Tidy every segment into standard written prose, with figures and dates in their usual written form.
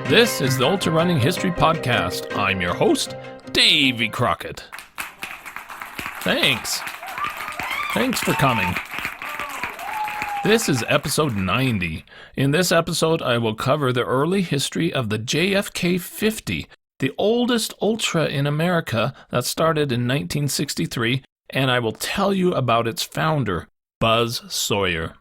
This is the Ultrarunning History Podcast. I'm your host, Davey Crockett. Thanks for coming. This is episode 90. In this episode, I will cover the early history of the JFK 50, the oldest ultra in America that started in 1963, and I will tell you about its founder, Buzz Sawyer.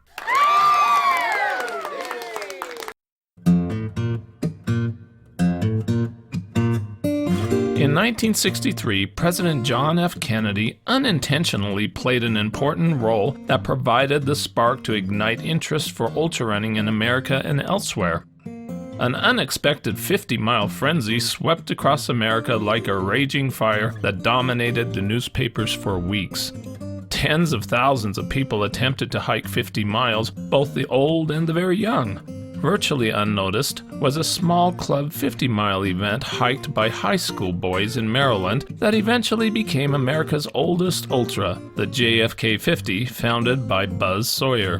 In 1963, President John F. Kennedy unintentionally played an important role that provided the spark to ignite interest for ultrarunning in America and elsewhere. An unexpected 50-mile frenzy swept across America like a raging fire that dominated the newspapers for weeks. Tens of thousands of people attempted to hike 50 miles, both the old and the very young. Virtually unnoticed was a small club 50-mile event hiked by high school boys in Maryland that eventually became America's oldest ultra, the JFK 50, founded by Buzz Sawyer.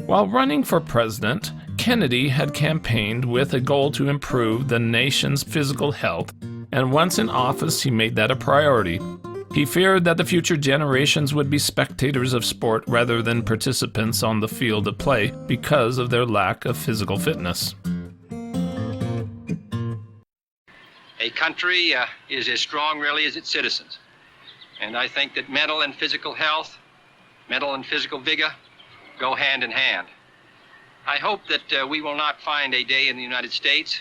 While running for president, Kennedy had campaigned with a goal to improve the nation's physical health, and once in office he made that a priority. He feared that the future generations would be spectators of sport rather than participants on the field of play because of their lack of physical fitness. A country is as strong really as its citizens. And I think that mental and physical health, mental and physical vigor go hand in hand. I hope that we will not find a day in the United States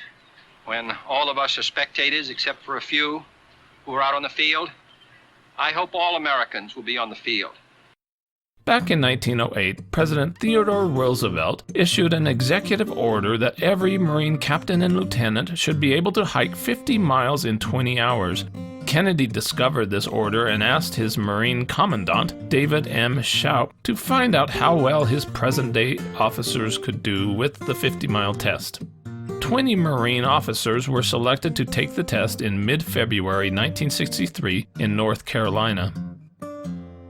when all of us are spectators except for a few who are out on the field. I hope all Americans will be on the field. Back in 1908, President Theodore Roosevelt issued an executive order that every Marine captain and lieutenant should be able to hike 50 miles in 20 hours. Kennedy discovered this order and asked his Marine Commandant, David M. Shoup, to find out how well his present-day officers could do with the 50-mile test. 20 Marine officers were selected to take the test in mid-February 1963 in North Carolina.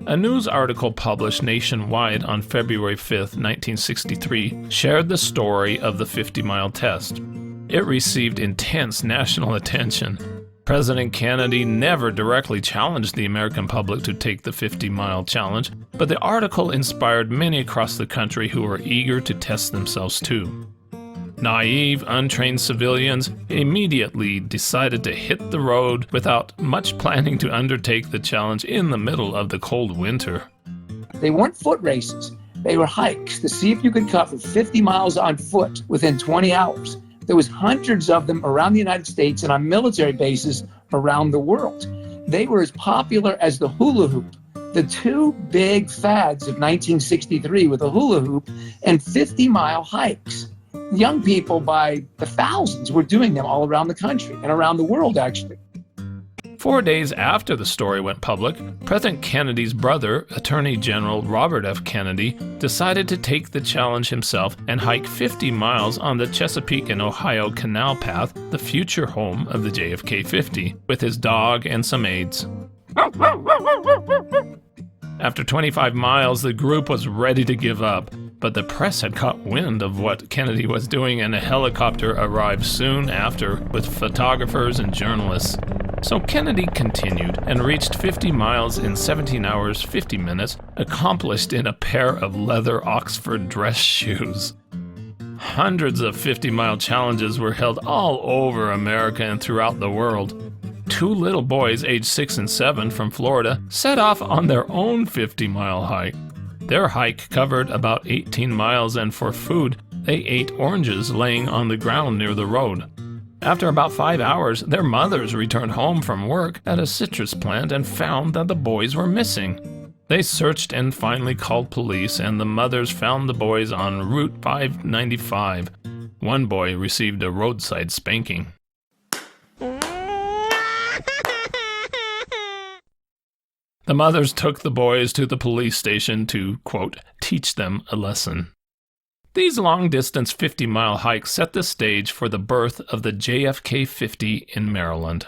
A news article published nationwide on February 5, 1963, shared the story of the 50-mile test. It received intense national attention. President Kennedy never directly challenged the American public to take the 50-mile challenge, but the article inspired many across the country who were eager to test themselves too. Naive, untrained civilians immediately decided to hit the road without much planning to undertake the challenge in the middle of the cold winter. They weren't foot races. They were hikes to see if you could cover 50 miles on foot within 20 hours. There was hundreds of them around the United States and on military bases around the world. They were as popular as the hula hoop. The two big fads of 1963 were the hula hoop and 50-mile hikes. Young people by the thousands were doing them all around the country and around the world, actually. 4 days after the story went public, President Kennedy's brother, Attorney General Robert F. Kennedy, decided to take the challenge himself and hike 50 miles on the Chesapeake and Ohio Canal Path, the future home of the JFK 50, with his dog and some aides. After 25 miles, the group was ready to give up, but the press had caught wind of what Kennedy was doing and a helicopter arrived soon after with photographers and journalists. So Kennedy continued and reached 50 miles in 17 hours 50 minutes, accomplished in a pair of leather Oxford dress shoes. Hundreds of 50-mile challenges were held all over America and throughout the world. Two little boys aged 6 and 7 from Florida set off on their own 50-mile hike. Their hike covered about 18 miles, and for food, they ate oranges laying on the ground near the road. After about 5 hours, their mothers returned home from work at a citrus plant and found that the boys were missing. They searched and finally called police, and the mothers found the boys on Route 595. One boy received a roadside spanking. The mothers took the boys to the police station to, quote, teach them a lesson. These long-distance 50-mile hikes set the stage for the birth of the JFK 50 in Maryland.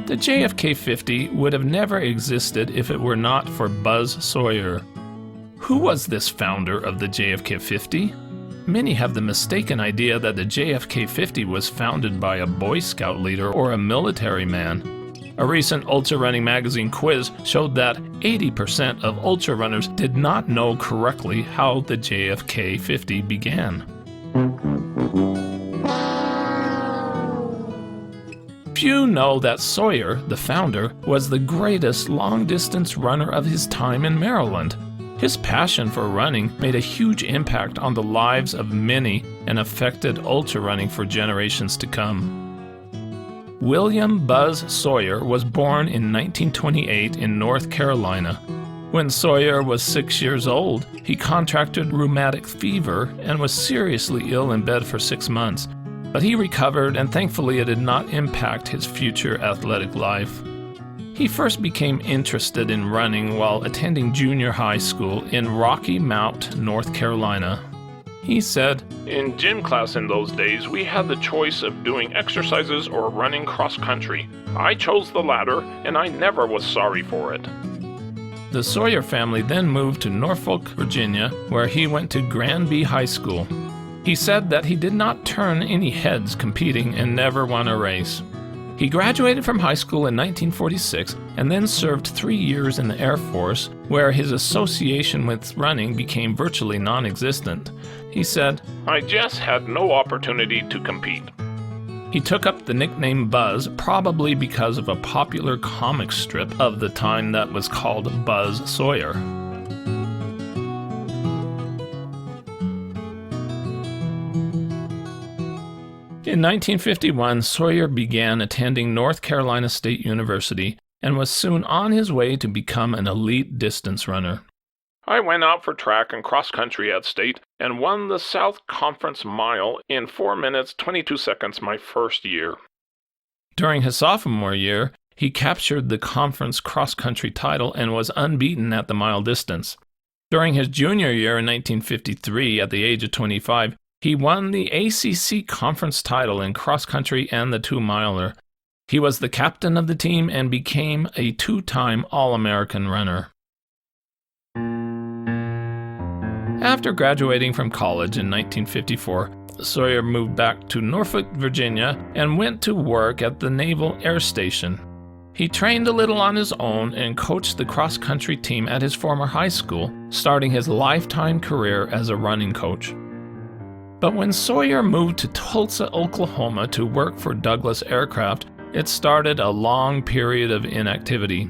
The JFK 50 would have never existed if it were not for Buzz Sawyer. Who was this founder of the JFK 50? Many have the mistaken idea that the JFK 50 was founded by a Boy Scout leader or a military man. A recent Ultrarunning magazine quiz showed that 80% of ultrarunners did not know correctly how the JFK 50 began. Few know that Sawyer, the founder, was the greatest long-distance runner of his time in Maryland. His passion for running made a huge impact on the lives of many and affected ultrarunning for generations to come. William Buzz Sawyer was born in 1928 in North Carolina. When Sawyer was 6 years old, he contracted rheumatic fever and was seriously ill in bed for 6 months. But he recovered, and thankfully it did not impact his future athletic life. He first became interested in running while attending junior high school in Rocky Mount, North Carolina. He said, "In gym class in those days, we had the choice of doing exercises or running cross-country. I chose the latter, and I never was sorry for it." The Sawyer family then moved to Norfolk, Virginia, where he went to Granby High School. He said that he did not turn any heads competing and never won a race. He graduated from high school in 1946 and then served 3 years in the Air Force, where his association with running became virtually non-existent. He said, "I just had no opportunity to compete." He took up the nickname Buzz probably because of a popular comic strip of the time that was called Buzz Sawyer. In 1951, Sawyer began attending North Carolina State University and was soon on his way to become an elite distance runner. "I went out for track and cross-country at State and won the South Conference Mile in 4 minutes 22 seconds my first year." During his sophomore year, he captured the conference cross-country title and was unbeaten at the mile distance. During his junior year in 1953, at the age of 25, he won the ACC conference title in cross-country and the 2-miler. He was the captain of the team and became a 2-time All-American runner. After graduating from college in 1954, Sawyer moved back to Norfolk, Virginia, and went to work at the Naval Air Station. He trained a little on his own and coached the cross-country team at his former high school, starting his lifetime career as a running coach. But when Sawyer moved to Tulsa, Oklahoma to work for Douglas Aircraft, it started a long period of inactivity.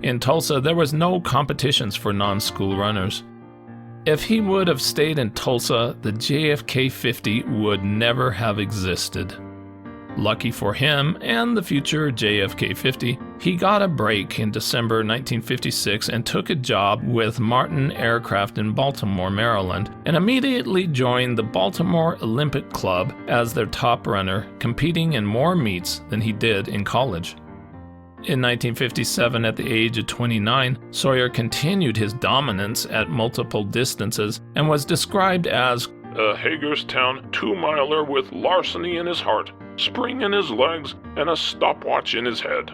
In Tulsa, there was no competitions for non-school runners. If he would have stayed in Tulsa, the JFK 50 would never have existed. Lucky for him and the future JFK 50, he got a break in December 1956 and took a job with Martin Aircraft in Baltimore, Maryland, and immediately joined the Baltimore Olympic Club as their top runner, competing in more meets than he did in college. In 1957, at the age of 29, Sawyer continued his dominance at multiple distances and was described as "a Hagerstown 2-miler with larceny in his heart, spring in his legs, and a stopwatch in his head."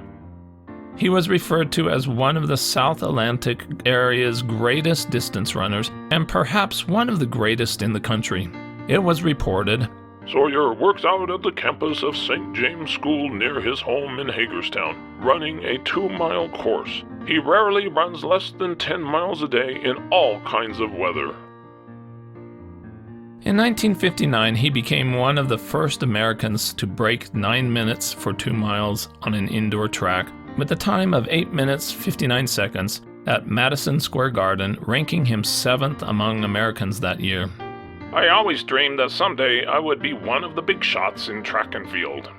He was referred to as one of the South Atlantic area's greatest distance runners and perhaps one of the greatest in the country. It was reported, "Sawyer works out at the campus of St. James School near his home in Hagerstown, running a 2-mile course. He rarely runs less than 10 miles a day in all kinds of weather." In 1959, he became one of the first Americans to break 9 minutes for 2 miles on an indoor track, with a time of 8 minutes 59 seconds at Madison Square Garden, ranking him 7th among Americans that year. "I always dreamed that someday I would be one of the big shots in track and field."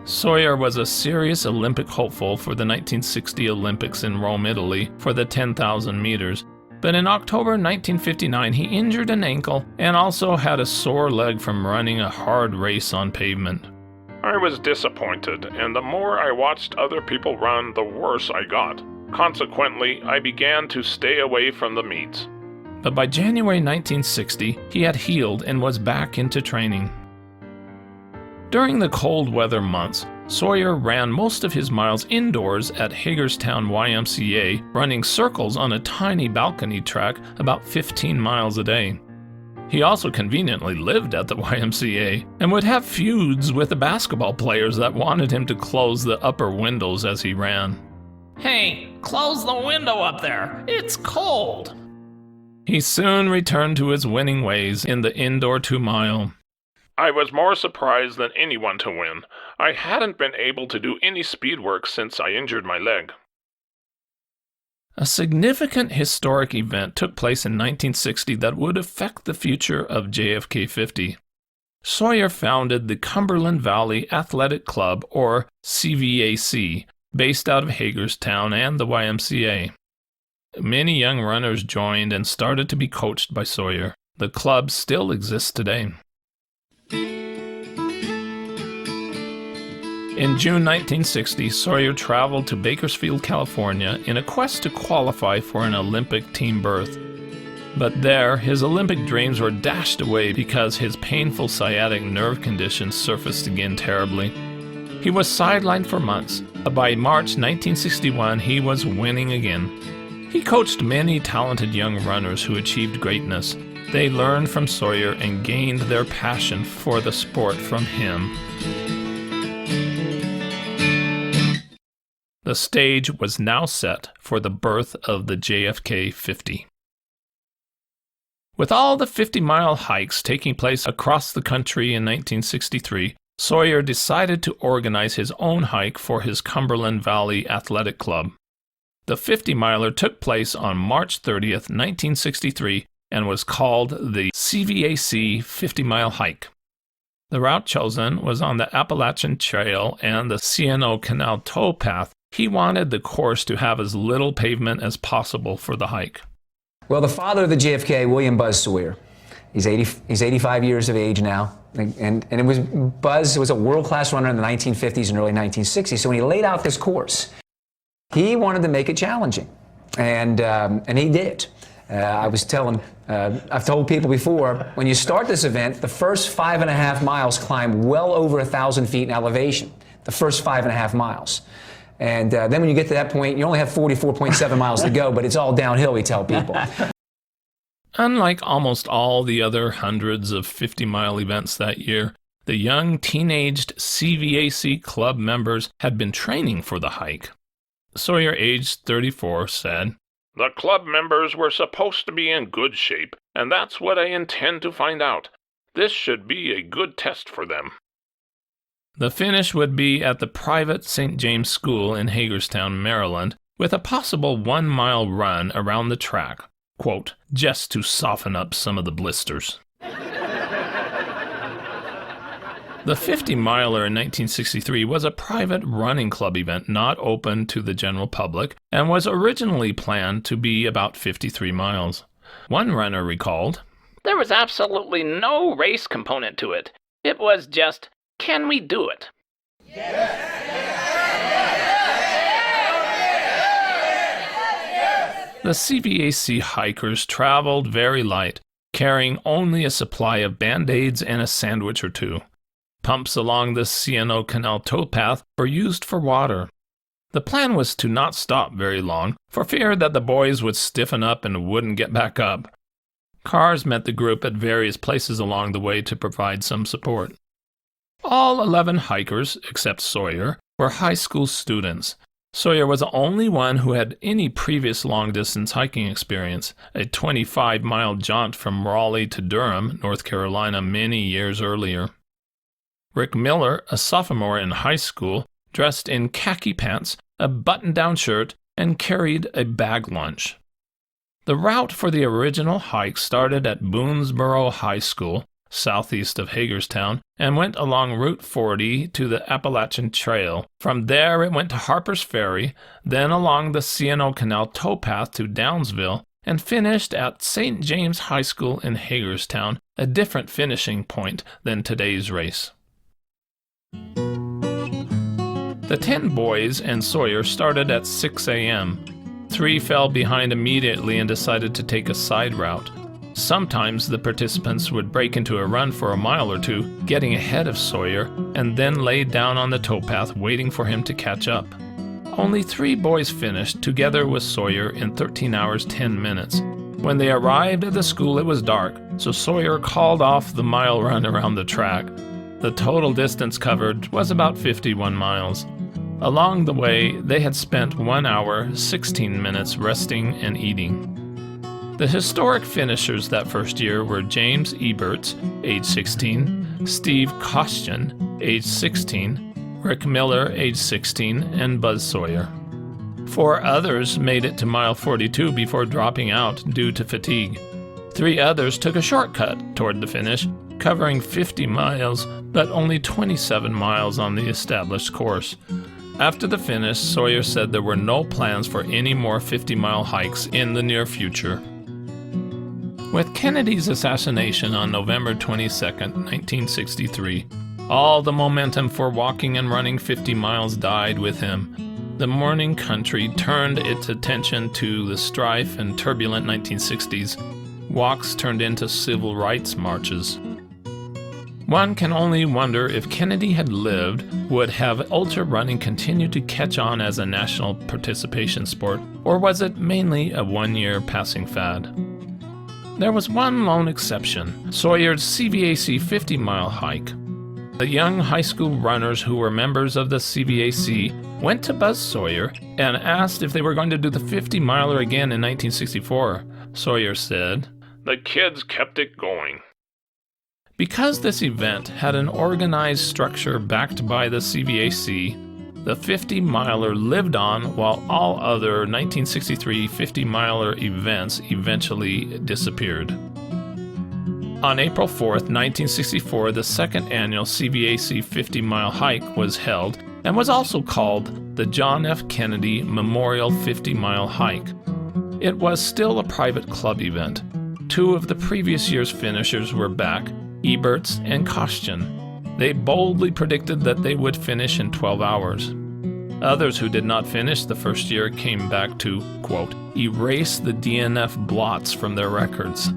Sawyer was a serious Olympic hopeful for the 1960 Olympics in Rome, Italy, for the 10,000 meters. But in October 1959, he injured an ankle and also had a sore leg from running a hard race on pavement. "I was disappointed, and the more I watched other people run, the worse I got. Consequently, I began to stay away from the meets." But by January 1960, he had healed and was back into training. During the cold weather months, Sawyer ran most of his miles indoors at Hagerstown YMCA, running circles on a tiny balcony track about 15 miles a day. He also conveniently lived at the YMCA and would have feuds with the basketball players that wanted him to close the upper windows as he ran. "Hey, close the window up there! It's cold!" He soon returned to his winning ways in the indoor 2-mile. I was more surprised than anyone to win. I hadn't been able to do any speed work since I injured my leg. A significant historic event took place in 1960 that would affect the future of JFK 50. Sawyer founded the Cumberland Valley Athletic Club, or CVAC, based out of Hagerstown and the YMCA. Many young runners joined and started to be coached by Sawyer. The club still exists today. In June 1960, Sawyer traveled to Bakersfield, California in a quest to qualify for an Olympic team berth. But there, his Olympic dreams were dashed away because his painful sciatic nerve condition surfaced again terribly. He was sidelined for months, but by March 1961, he was winning again. He coached many talented young runners who achieved greatness. They learned from Sawyer and gained their passion for the sport from him. The stage was now set for the birth of the JFK 50. With all the 50-mile hikes taking place across the country in 1963, Sawyer decided to organize his own hike for his Cumberland Valley Athletic Club. The 50-miler took place on March 30th, 1963, and was called the CVAC 50-mile hike. The route chosen was on the Appalachian Trail and the C&O Canal towpath. He wanted the course to have as little pavement as possible for the hike. Well, the father of the JFK, William Buzz Sawyer, he's 85 years of age now, and Buzz was a world-class runner in the 1950s and early 1960s. So when he laid out this course, he wanted to make it challenging, and he did. I've told people before, when you start this event, the first 5.5 miles climb well over 1,000 feet in elevation. The first 5.5 miles. And then when you get to that point, you only have 44.7 miles to go, but it's all downhill, we tell people. Unlike almost all the other hundreds of 50-mile events that year, the young teenaged CVAC club members had been training for the hike. Sawyer, aged 34, said, "The club members were supposed to be in good shape, and that's what I intend to find out. This should be a good test for them." The finish would be at the private St. James School in Hagerstown, Maryland, with a possible 1-mile run around the track, quote, "just to soften up some of the blisters." The 50-miler in 1963 was a private running club event not open to the general public and was originally planned to be about 53 miles. One runner recalled, "There was absolutely no race component to it. It was just, can we do it?" The CVAC hikers traveled very light, carrying only a supply of Band-Aids and a sandwich or two. Pumps along the C&O Canal towpath were used for water. The plan was to not stop very long, for fear that the boys would stiffen up and wouldn't get back up. Cars met the group at various places along the way to provide some support. All 11 hikers, except Sawyer, were high school students. Sawyer was the only one who had any previous long-distance hiking experience, a 25-mile jaunt from Raleigh to Durham, North Carolina, many years earlier. Rick Miller, a sophomore in high school, dressed in khaki pants, a button-down shirt, and carried a bag lunch. The route for the original hike started at Boonesboro High School, southeast of Hagerstown, and went along Route 40 to the Appalachian Trail. From there it went to Harper's Ferry, then along the C&O Canal towpath to Downsville, and finished at St. James High School in Hagerstown, a different finishing point than today's race. The 10 boys and Sawyer started at 6 a.m. 3 fell behind immediately and decided to take a side route. Sometimes the participants would break into a run for a mile or two, getting ahead of Sawyer, and then lay down on the towpath waiting for him to catch up. Only 3 boys finished, together with Sawyer, in 13 hours 10 minutes. When they arrived at the school, it was dark, so Sawyer called off the mile run around the track. The total distance covered was about 51 miles. Along the way, they had spent 1 hour, 16 minutes resting and eating. The historic finishers that first year were James Eberts, age 16, Steve Kostian, age 16, Rick Miller, age 16, and Buzz Sawyer. 4 others made it to mile 42 before dropping out due to fatigue. 3 others took a shortcut toward the finish, covering 50 miles, but only 27 miles on the established course. After the finish, Sawyer said there were no plans for any more 50-mile hikes in the near future. With Kennedy's assassination on November 22, 1963, all the momentum for walking and running 50 miles died with him. The mourning country turned its attention to the strife and turbulent 1960s. Walks turned into civil rights marches. One can only wonder if Kennedy had lived, would have ultra running continued to catch on as a national participation sport, or was it mainly a one-year passing fad? There was one lone exception, Sawyer's CVAC 50-mile hike. The young high school runners who were members of the CVAC went to Buzz Sawyer and asked if they were going to do the 50-miler again in 1964. Sawyer said, "The kids kept it going." Because this event had an organized structure backed by the CVAC, the 50-miler lived on while all other 1963 50-miler events eventually disappeared. On April 4th, 1964, the second annual CVAC 50-mile hike was held and was also called the John F. Kennedy Memorial 50-mile hike. It was still a private club event. 2 of the previous year's finishers were back, Eberts and Kostian. They boldly predicted that they would finish in 12 hours. Others who did not finish the first year came back to, quote, erase the DNF blots from their records.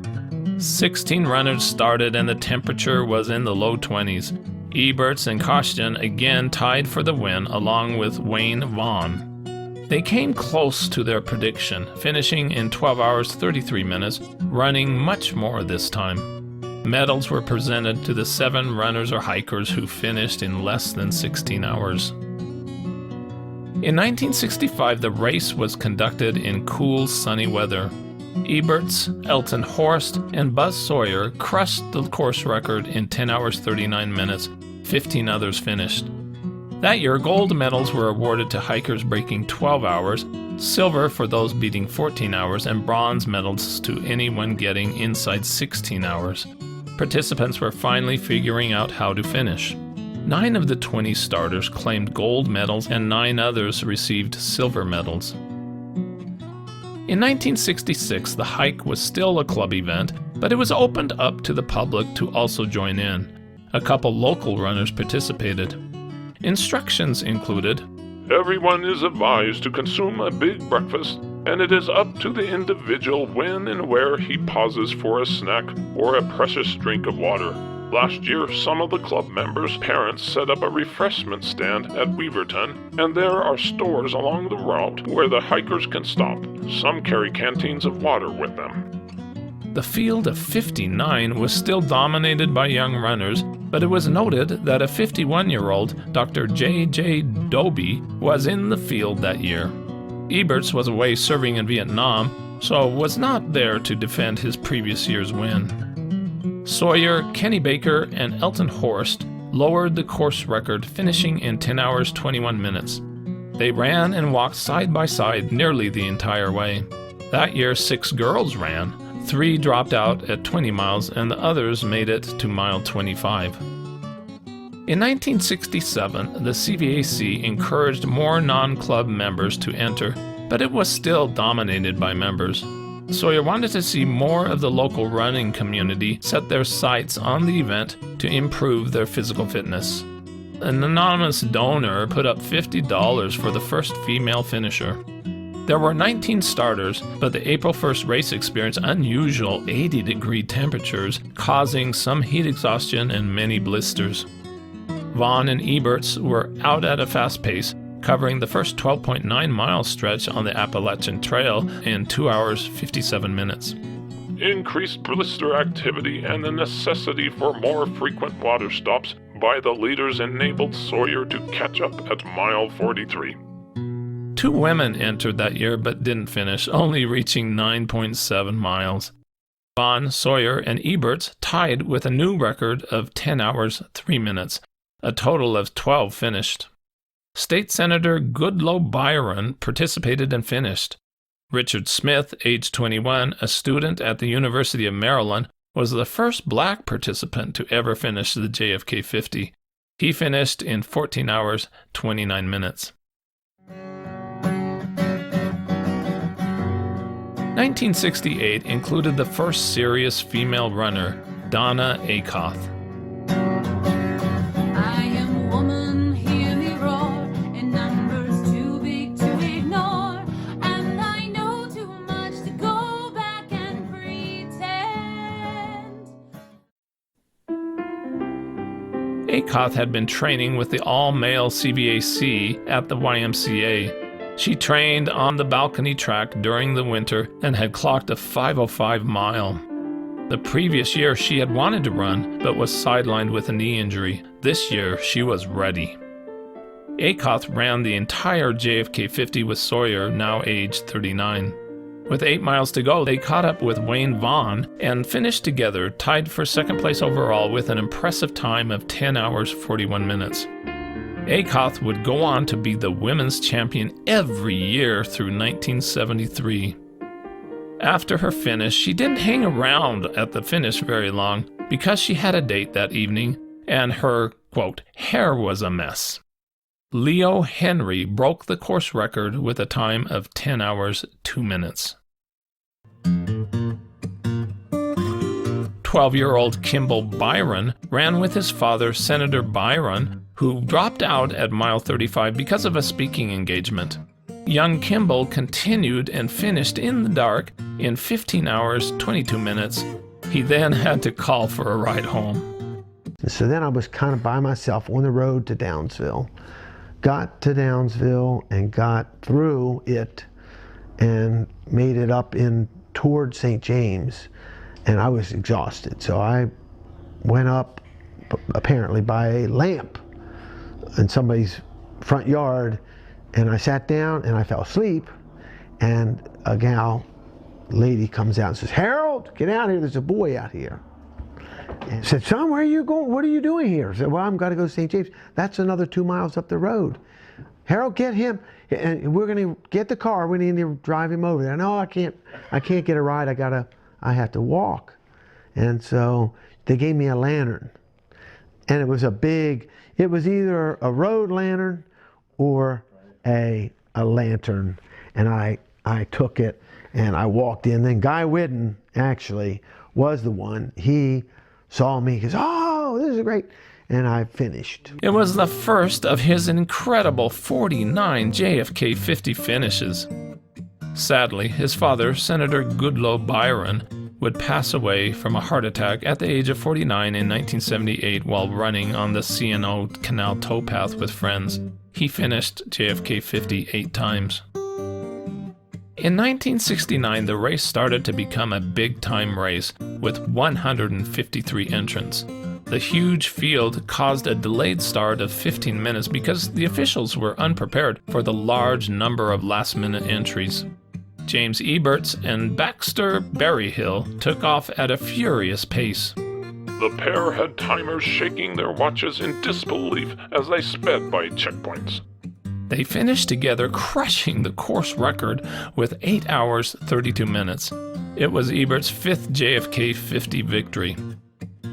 16 runners started and the temperature was in the low 20s. Eberts and Kostian again tied for the win along with Wayne Vaughn. They came close to their prediction, finishing in 12 hours 33 minutes, running much more this time. Medals were presented to the 7 runners or hikers who finished in less than 16 hours. In 1965, the race was conducted in cool, sunny weather. Eberts, Elton Horst, and Buzz Sawyer crushed the course record in 10 hours 39 minutes. 15 others finished. That year, gold medals were awarded to hikers breaking 12 hours, silver for those beating 14 hours, and bronze medals to anyone getting inside 16 hours. Participants were finally figuring out how to finish. 9 of the 20 starters claimed gold medals and 9 others received silver medals. In 1966, the hike was still a club event, but it was opened up to the public to also join in. A couple local runners participated. Instructions included, Everyone is advised to consume a big breakfast, and it is up to the individual when and where he pauses for a snack or a precious drink of water. Last year, some of the club members' parents set up a refreshment stand at Weaverton, and there are stores along the route where the hikers can stop. Some carry canteens of water with them. The field of 59 was still dominated by young runners, but it was noted that a 51-year-old, Dr. J.J. Doby, was in the field that year. Eberts was away serving in Vietnam, so was not there to defend his previous year's win. Sawyer, Kenny Baker, and Elton Horst lowered the course record, finishing in 10 hours 21 minutes. They ran and walked side by side nearly the entire way. That year, 6 girls ran. 3 dropped out at 20 miles, and the others made it to mile 25. In 1967, the CVAC encouraged more non-club members to enter, but it was still dominated by members. Sawyer wanted to see more of the local running community set their sights on the event to improve their physical fitness. An anonymous donor put up $50 for the first female finisher. There were 19 starters, but the April 1st race experienced unusual 80-degree temperatures, causing some heat exhaustion and many blisters. Vaughn and Eberts were out at a fast pace, covering the first 12.9-mile stretch on the Appalachian Trail in 2 hours 57 minutes. increased blister activity and the necessity for more frequent water stops by the leaders enabled Sawyer to catch up at mile 43. 2 women entered that year but didn't finish, only reaching 9.7 miles. Bond, Sawyer, and Eberts tied with a new record of 10 hours, 3 minutes. A total of 12 finished. State Senator Goodloe Byron participated and finished. Richard Smith, age 21, a student at the University of Maryland, was the first black participant to ever finish the JFK 50. He finished in 14 hours, 29 minutes. 1968 included the first serious female runner, Donna Akoff. I am a woman, hear me roar, in numbers too big to ignore, and I know too much to go back and pretend. Akoff had been training with the all-male CVAC at the YMCA. She trained on the balcony track during the winter and had clocked a 5:05 mile. The previous year she had wanted to run, but was sidelined with a knee injury. This year she was ready. Akoff ran the entire JFK 50 with Sawyer, now aged 39. With 8 miles to go, they caught up with Wayne Vaughn and finished together, tied for second place overall with an impressive time of 10 hours, 41 minutes. Akoff would go on to be the women's champion every year through 1973. After her finish, she didn't hang around at the finish very long because she had a date that evening and her, quote, hair was a mess. Leo Henry broke the course record with a time of 10 hours, 2 minutes. 12-year-old Kimball Byron ran with his father, Senator Byron, who dropped out at mile 35 because of a speaking engagement. Young Kimball continued and finished in the dark in 15 hours, 22 minutes. He then had to call for a ride home. So then I was kind of by myself on the road to Downsville. Got to Downsville and got through it and made it up in toward St. James, and I was exhausted. So I went up apparently by a lamp in somebody's front yard, and I sat down and I fell asleep, and a lady comes out and says, "Harold, get out here, there's a boy out here." And I said, "Son, where are you going? What are you doing here?" I said, "Well, I'm going to go to St. James. That's another 2 miles up the road. Harold, get him, and we're going to get the car. We need to drive him over there." "No, I can't get a ride. I have to walk." And so they gave me a lantern, and it was it was either a road lantern or a lantern, and I took it and I walked in. Then Guy Whidden actually was the one. He saw me, he goes, "Oh, this is great," and I finished. It was the first of his incredible 49 JFK 50 finishes. Sadly, his father, Senator Goodloe Byron, would pass away from a heart attack at the age of 49 in 1978 while running on the C&O Canal towpath with friends. He finished JFK 50 8 times. In 1969, the race started to become a big-time race with 153 entrants. The huge field caused a delayed start of 15 minutes because the officials were unprepared for the large number of last-minute entries. James Eberts and Baxter Berryhill took off at a furious pace. The pair had timers shaking their watches in disbelief as they sped by checkpoints. They finished together, crushing the course record with 8 hours, 32 minutes. It was Ebert's 5th JFK 50 victory.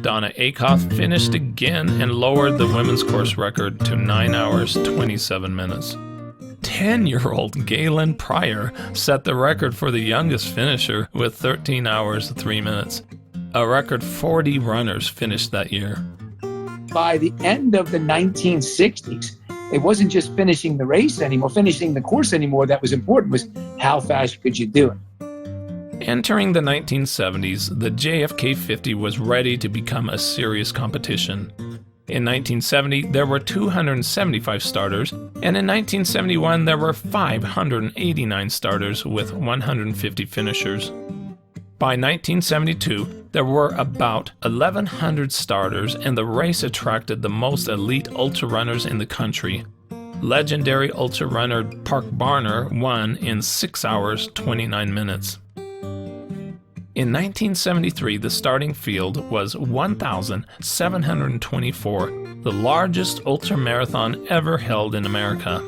Donna Akoff finished again and lowered the women's course record to 9 hours, 27 minutes. 10-year-old Galen Pryor set the record for the youngest finisher with 13 hours, 3 minutes. A record 40 runners finished that year. By the end of the 1960s, it wasn't just finishing the race anymore, finishing the course anymore that was important, was how fast could you do it. Entering the 1970s, the JFK 50 was ready to become a serious competition. In 1970, there were 275 starters, and in 1971, there were 589 starters with 150 finishers. By 1972, there were about 1,100 starters, and the race attracted the most elite ultrarunners in the country. Legendary ultrarunner Park Barner won in 6 hours, 29 minutes. In 1973, the starting field was 1,724, the largest ultramarathon ever held in America.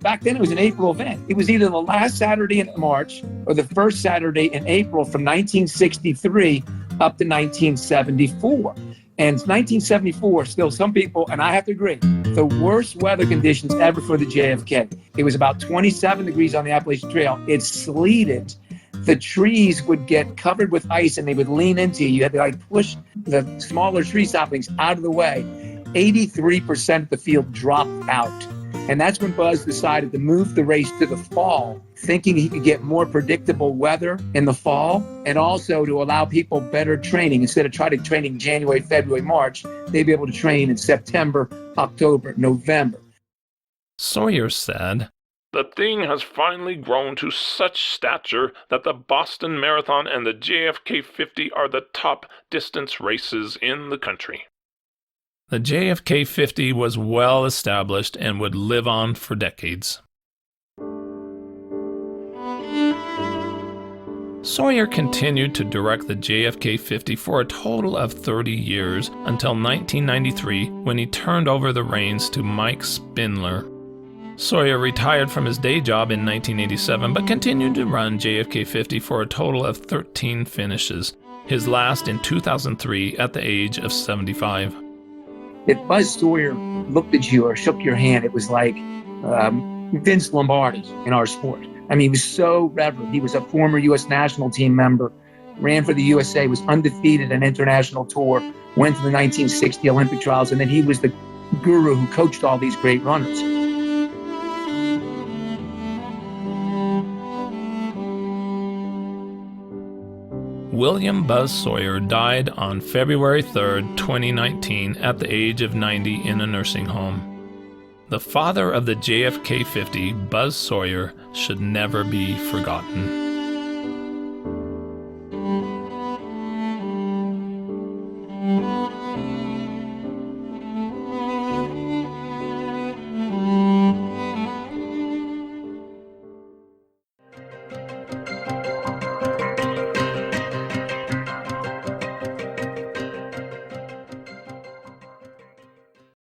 Back then, it was an April event. It was either the last Saturday in March or the first Saturday in April from 1963 up to 1974. And 1974, still some people, and I have to agree, the worst weather conditions ever for the JFK. It was about 27 degrees on the Appalachian Trail. It sleeted. The trees would get covered with ice and they would lean into you. You had to push the smaller tree saplings out of the way. 83% of the field dropped out. And that's when Buzz decided to move the race to the fall, thinking he could get more predictable weather in the fall and also to allow people better training. Instead of trying to train in January, February, March, they'd be able to train in September, October, November. Sawyer said, "The thing has finally grown to such stature that the Boston Marathon and the JFK 50 are the top distance races in the country." The JFK 50 was well established and would live on for decades. Sawyer continued to direct the JFK 50 for a total of 30 years until 1993, when he turned over the reins to Mike Spindler. Sawyer retired from his day job in 1987, but continued to run JFK 50 for a total of 13 finishes, his last in 2003 at the age of 75. If Buzz Sawyer looked at you or shook your hand, it was like Vince Lombardi in our sport. I mean, he was so reverent. He was a former U.S. national team member, ran for the USA, was undefeated in international tour, went to the 1960 Olympic trials, and then he was the guru who coached all these great runners. William Buzz Sawyer died on February 3, 2019, at the age of 90 in a nursing home. The father of the JFK 50, Buzz Sawyer, should never be forgotten.